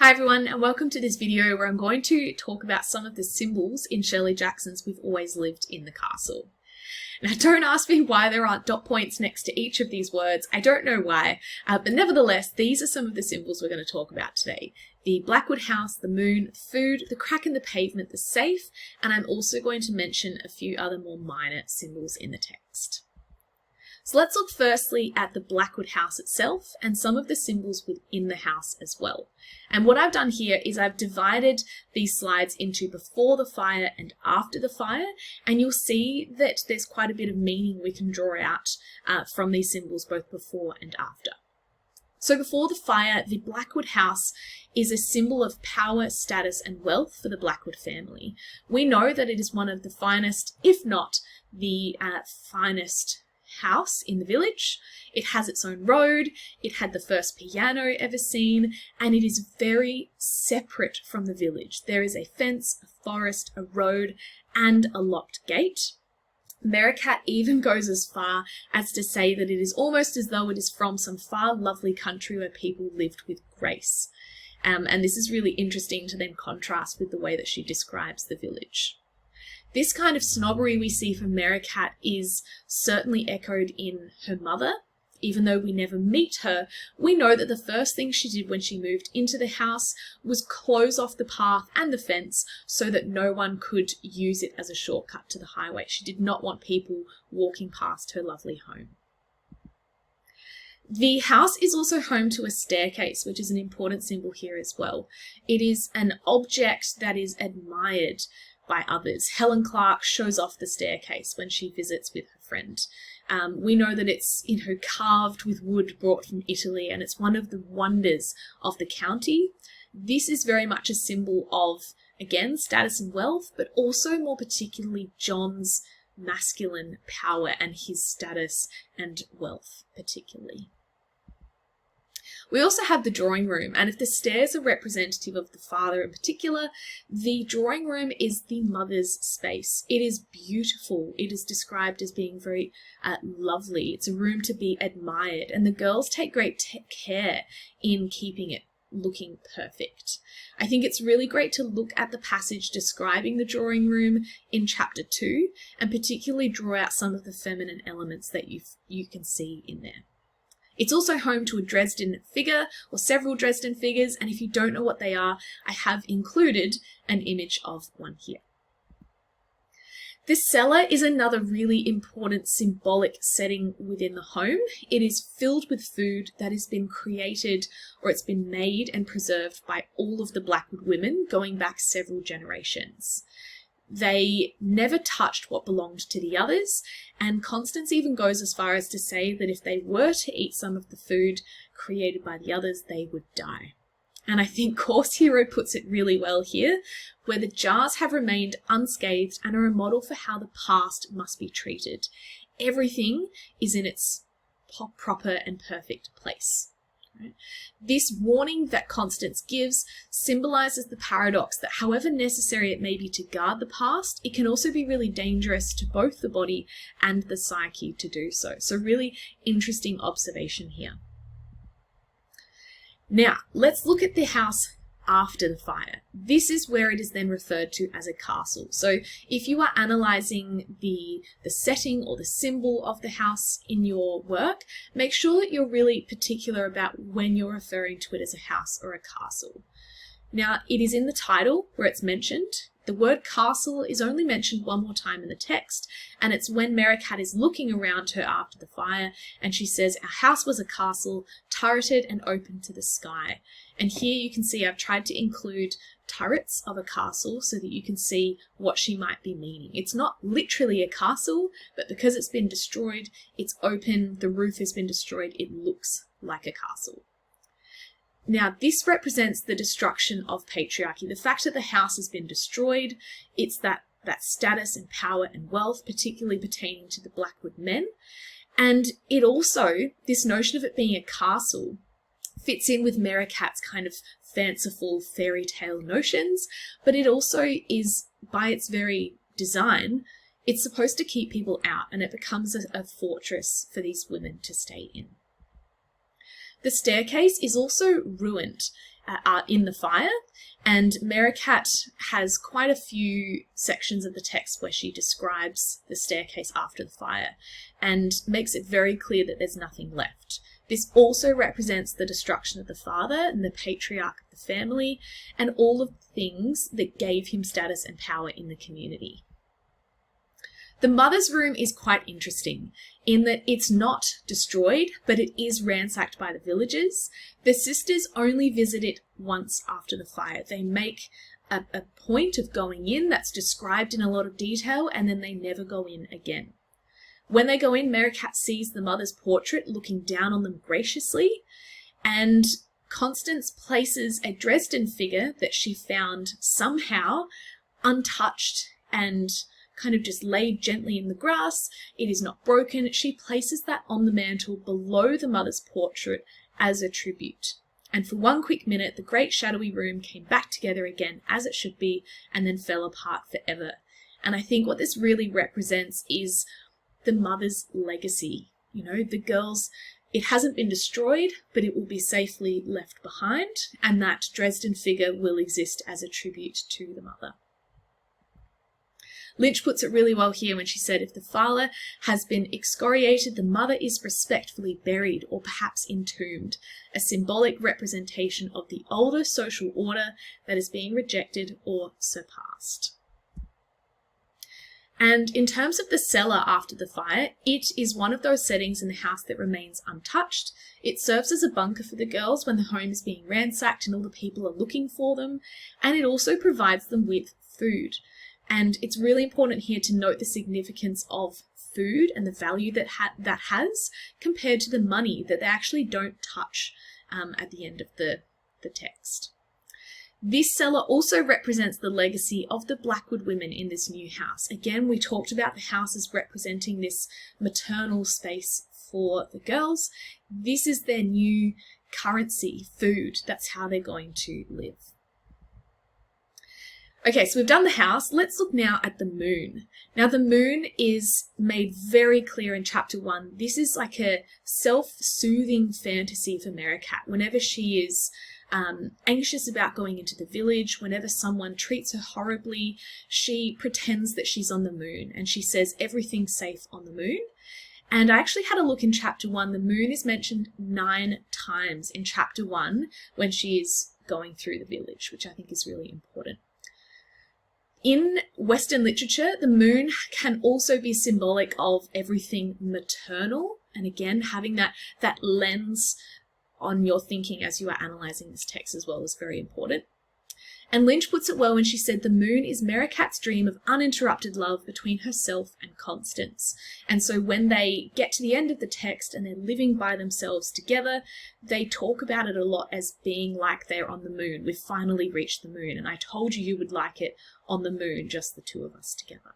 Hi everyone, and welcome to this video where I'm going to talk about some of the symbols in Shirley Jackson's We've Always Lived in the Castle. Now don't ask me why there aren't dot points next to each of these words. I don't know why, but nevertheless, these are some of the symbols we're going to talk about today. The Blackwood house, the moon, food, the crack in the pavement, the safe, and I'm also going to mention a few other more minor symbols in the text. So let's look firstly at the Blackwood house itself and some of the symbols within the house as well. And what I've done here is I've divided these slides into before the fire and after the fire, and you'll see that there's quite a bit of meaning we can draw out from these symbols both before and after. So before the fire, the Blackwood house is a symbol of power, status, and wealth for the Blackwood family. We know that it is one of the finest, if not the finest house in the village. It has its own road, it had the first piano ever seen, and it is very separate from the village. There is a fence, a forest, a road, and a locked gate. Merricat even goes as far as to say that it is almost as though it is from some far lovely country where people lived with grace. And this is really interesting to then contrast with the way that she describes the village. This kind of snobbery we see from Merricat is certainly echoed in her mother. Even though we never meet her, we know that the first thing she did when she moved into the house was close off the path and the fence so that no one could use it as a shortcut to the highway. She did not want people walking past her lovely home. The house is also home to a staircase, which is an important symbol here as well. It is an object that is admired by others. Helen Clark shows off the staircase when she visits with her friend. We know that it's, carved with wood brought from Italy, and it's one of the wonders of the county. This is very much a symbol of, again, status and wealth, but also more particularly John's masculine power and his status and wealth particularly. We also have the drawing room, and if the stairs are representative of the father in particular, the drawing room is the mother's space. It is beautiful. It is described as being very lovely. It's a room to be admired, and the girls take great care in keeping it looking perfect. I think it's really great to look at the passage describing the drawing room in chapter 2, and particularly draw out some of the feminine elements that you can see in there. It's also home to a Dresden figure or several Dresden figures, and if you don't know what they are, I have included an image of one here. This cellar is another really important symbolic setting within the home. It is filled with food that has been created or it's been made and preserved by all of the Blackwood women going back several generations. They never touched what belonged to the others, and Constance even goes as far as to say that if they were to eat some of the food created by the others, they would die. And I think Course Hero puts it really well here, where the jars have remained unscathed and are a model for how the past must be treated. Everything is in its proper and perfect place. This warning that Constance gives symbolizes the paradox that however necessary it may be to guard the past, it can also be really dangerous to both the body and the psyche to do so. So really interesting observation here. Now, let's look at the house after the fire. This is where it is then referred to as a castle. So if you are analysing the setting or the symbol of the house in your work, make sure that you're really particular about when you're referring to it as a house or a castle. Now, it is in the title where it's mentioned. The word castle is only mentioned one more time in the text, and it's when Merricat is looking around her after the fire, and she says, "Our house was a castle, turreted and open to the sky." And here you can see I've tried to include turrets of a castle so that you can see what she might be meaning. It's not literally a castle, but because it's been destroyed, it's open, the roof has been destroyed, it looks like a castle. Now, this represents the destruction of patriarchy. The fact that the house has been destroyed, it's that status and power and wealth, particularly pertaining to the Blackwood men. And it also, this notion of it being a castle, fits in with Merricat's kind of fanciful fairy tale notions, but it also is, by its very design, it's supposed to keep people out, and it becomes a fortress for these women to stay in. The staircase is also ruined. are in the fire, and Merricat has quite a few sections of the text where she describes the staircase after the fire and makes it very clear that there's nothing left. This also represents the destruction of the father and the patriarch of the family and all of the things that gave him status and power in the community. The mother's room is quite interesting in that it's not destroyed, but it is ransacked by the villagers. The sisters only visit it once after the fire. They make a point of going in that's described in a lot of detail, and then they never go in again. When they go in, Merricat sees the mother's portrait looking down on them graciously, and Constance places a Dresden figure that she found somehow untouched and kind of just laid gently in the grass. It is not broken. She places that on the mantle below the mother's portrait as a tribute. And for one quick minute, the great shadowy room came back together again as it should be, and then fell apart forever. And I think what this really represents is the mother's legacy. You know, the girls, it hasn't been destroyed, but it will be safely left behind, and that Dresden figure will exist as a tribute to the mother. Lynch puts it really well here when she said, if the father has been excoriated, the mother is respectfully buried or perhaps entombed, a symbolic representation of the older social order that is being rejected or surpassed. And in terms of the cellar after the fire, it is one of those settings in the house that remains untouched. It serves as a bunker for the girls when the home is being ransacked and all the people are looking for them, and it also provides them with food. And it's really important here to note the significance of food and the value that that has compared to the money that they actually don't touch at the end of the text. This cellar also represents the legacy of the Blackwood women in this new house. Again, we talked about the house as representing this maternal space for the girls. This is their new currency, food. That's how they're going to live. Okay, so we've done the house. Let's look now at the moon. Now, the moon is made very clear in chapter 1. This is like a self-soothing fantasy for Merricat. Whenever she is anxious about going into the village, whenever someone treats her horribly, she pretends that she's on the moon, and she says everything's safe on the moon. And I actually had a look in chapter 1. The moon is mentioned 9 times in chapter 1 when she is going through the village, which I think is really important. In Western literature, the moon can also be symbolic of everything maternal, and again, having that lens on your thinking as you are analysing this text as well is very important. And Lynch puts it well when she said the moon is Merricat's dream of uninterrupted love between herself and Constance. And so when they get to the end of the text and they're living by themselves together, they talk about it a lot as being like they're on the moon. We've finally reached the moon, and I told you would like it on the moon, just the two of us together.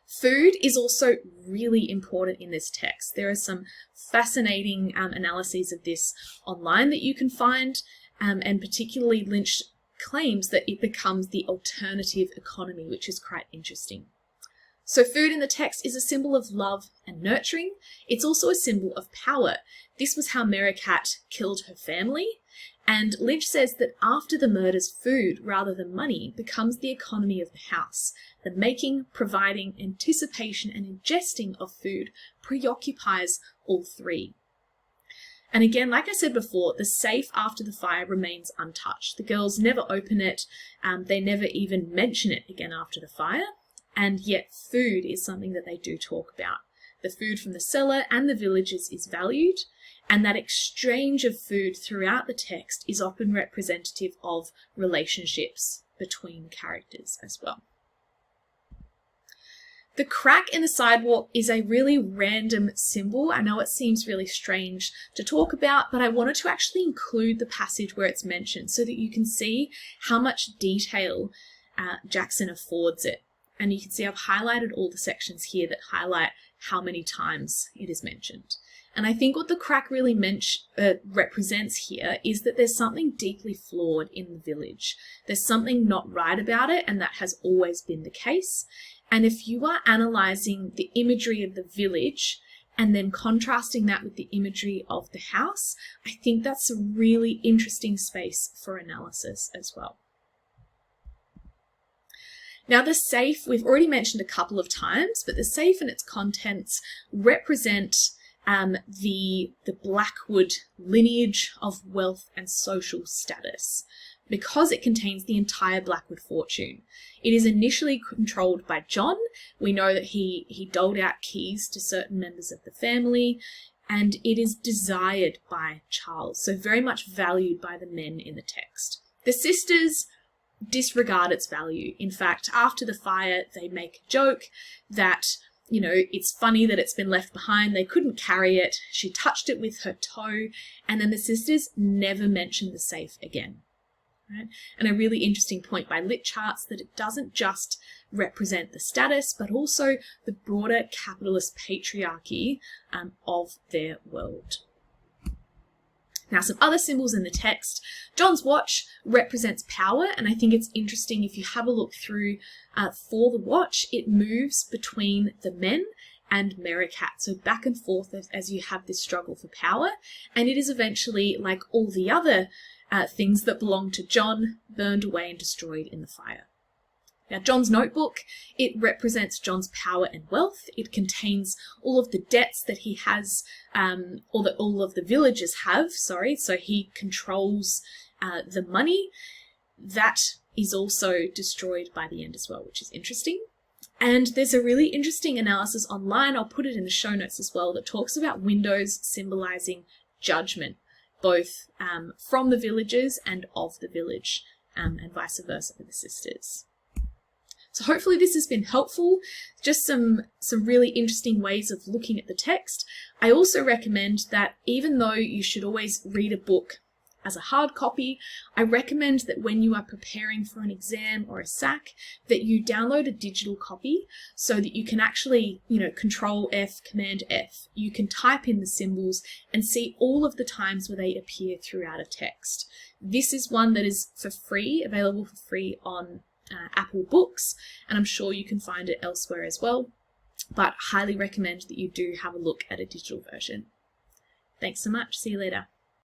Food is also really important in this text. There are some fascinating analyses of this online that you can find, and particularly Lynch claims that it becomes the alternative economy, which is quite interesting. So food in the text is a symbol of love and nurturing. It's also a symbol of power. This was how Merricat killed her family. And Lynch says that after the murders, food, rather than money, becomes the economy of the house. The making, providing, anticipation, and ingesting of food preoccupies all three. And again, like I said before, the safe after the fire remains untouched. The girls never open it. They never even mention it again after the fire. And yet food is something that they do talk about. The food from the cellar and the villagers is valued, and that exchange of food throughout the text is often representative of relationships between characters as well. The crack in the sidewalk is a really random symbol. I know it seems really strange to talk about, but I wanted to actually include the passage where it's mentioned so that you can see how much detail Jackson affords it. And you can see I've highlighted all the sections here that highlight how many times it is mentioned. And I think what the crack really represents here is that there's something deeply flawed in the village. There's something not right about it, and that has always been the case. And if you are analysing the imagery of the village and then contrasting that with the imagery of the house, I think that's a really interesting space for analysis as well. Now the safe, we've already mentioned a couple of times, but the safe and its contents represent the Blackwood lineage of wealth and social status, because it contains the entire Blackwood fortune. It is initially controlled by John. We know that he doled out keys to certain members of the family, and it is desired by Charles, so very much valued by the men in the text. The sisters disregard its value. In fact, after the fire, they make a joke that, you know, it's funny that it's been left behind. They couldn't carry it. She touched it with her toe, and then the sisters never mention the safe again. Right? And a really interesting point by Lit Charts that it doesn't just represent the status, but also the broader capitalist patriarchy of their world. Now, some other symbols in the text. John's watch represents power, and I think it's interesting if you have a look through for the watch, it moves between the men and Merricat, so back and forth as you have this struggle for power, and it is eventually, like all the other things that belong to John, burned away and destroyed in the fire. Now, John's notebook, it represents John's power and wealth. It contains all of the debts that he has, or that all of the villagers have, so he controls the money. That is also destroyed by the end as well, which is interesting. And there's a really interesting analysis online, I'll put it in the show notes as well, that talks about windows symbolizing judgment, both from the villagers and of the village, and vice versa for the sisters. So hopefully this has been helpful, just some really interesting ways of looking at the text. I also recommend that even though you should always read a book as a hard copy, I recommend that when you are preparing for an exam or a SAC, that you download a digital copy so that you can actually, Control F, Command F. You can type in the symbols and see all of the times where they appear throughout a text. This is one that is for free, available for free on Apple Books, and I'm sure you can find it elsewhere as well, but highly recommend that you do have a look at a digital version. Thanks so much. See you later.